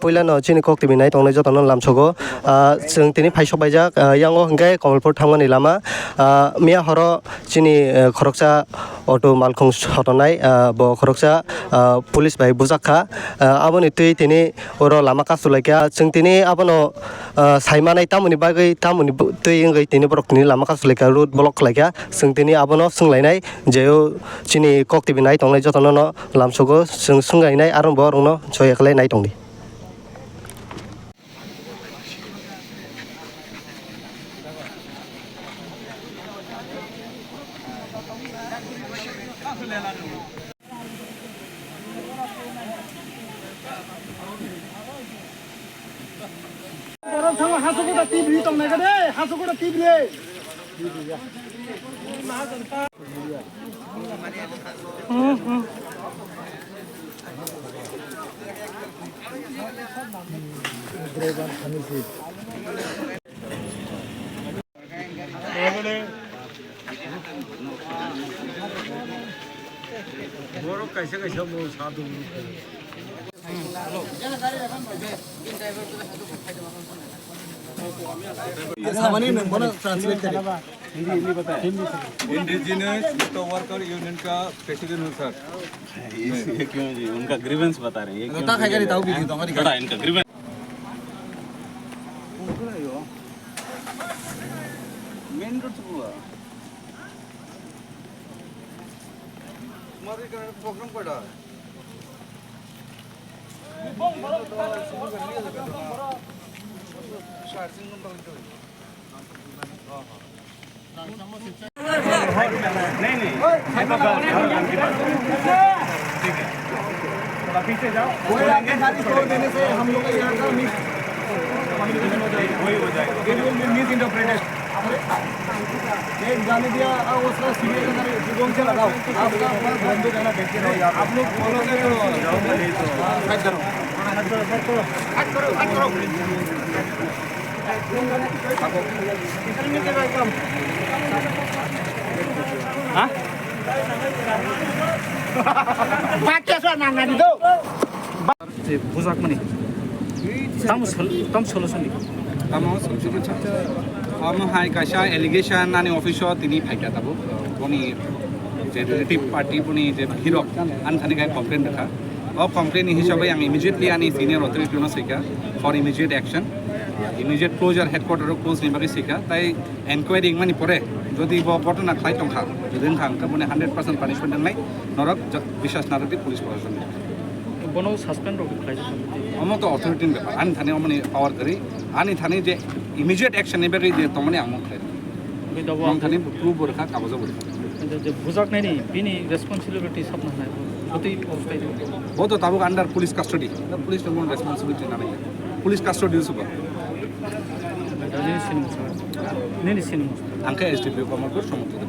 Poilano chini kok tibi nai tongnai jotono lamsogo जों tini paisok baijak yango hingke Kamalpur thangmani lama mia horo chini khoroksa auto malkhung sotonai bo khoroksa police bai bujakha aboni tui tini oro lama kasulaikya जों tini abono saimanai tamoni bagui tamoni tui wngoi tini borok tini lama kasulaikya road block khlaikya जों tini abono swnglainai jeo chini kok tibi nai tongnai jotono no lamsogo जों swnglainai arong bo rokno joya khlai nai tongdi. 하수구다 띠브리 동네 그래 하수구다 띠브리 뭐로 가셔 뭐 사도 सामान्य number translate करें हिंदी बताएं indigenous worker union का president हूँ sir ये क्यों जी उनका ग्रीवेंस बता रहे हैं बता खाएगा नहीं ताऊ भी तो हमारी बता इनका ग्रीवेंस मेन रोड से हुआ हमारे प्रोग्राम पड़ा नहीं ठीक है थोड़ा पीछे जाओ देने से हम लोग का यहाँ का मिस कम्युनिकेशन हो जाएगा वही हो जाएगा it will be miss interpreted एक जाने दिया उसका सीरियल अगर जुगों से लगाओ आपका बंद रहना देखते रहो आप लोग फॉलो करो साइड करो हाँ बात क्या सुन मांगना दी दो बुझाक मनी तम सोल्यूशन तमाम सोल्यूशन अच्छा हम हाई काशा एलिगेशन नानी ऑफिसर तिनी फाइका तबो कोनी जे रिलेटिव पार्टी पुनी जे हिरो आनथानि काय कंप्लेन रखा और कंप्लेन हिसाबै आं इमिडिएटली आनी सिनियर अथॉरिटी नो सिका for immediate action immediate closure headquarter close निबागै सिका ताई एनक्वायरी मानि परे যদি ঘটনা খাই টংখা যদি খাंखा माने 100% पानिशमेंट নাই নরক বিশ্বাস নারতি পুলিশ প্রশাসন বনো সাসপেন্ড রক খাই अमो तो अथॉरिटी ব্যাপার আনি থানে মানে পাওয়ার করি আনি থানে যে ইমিডিয়েট অ্যাকশন নেবে যে তমনে আমো খাই বিদাবো আম থানে প্রুফ বরখা কাগজ বরখা যে বুঝাক নাই নি বিনি রেসপন্সিবিলিটি সব না হয় প্রতি অবস্থায় वो तो ताबुक under police custody police no responsibility ना नहीं पुलिस कस्टडी सुबह नहीं सिनेमा अंका एसडीपी कमर को समर्थित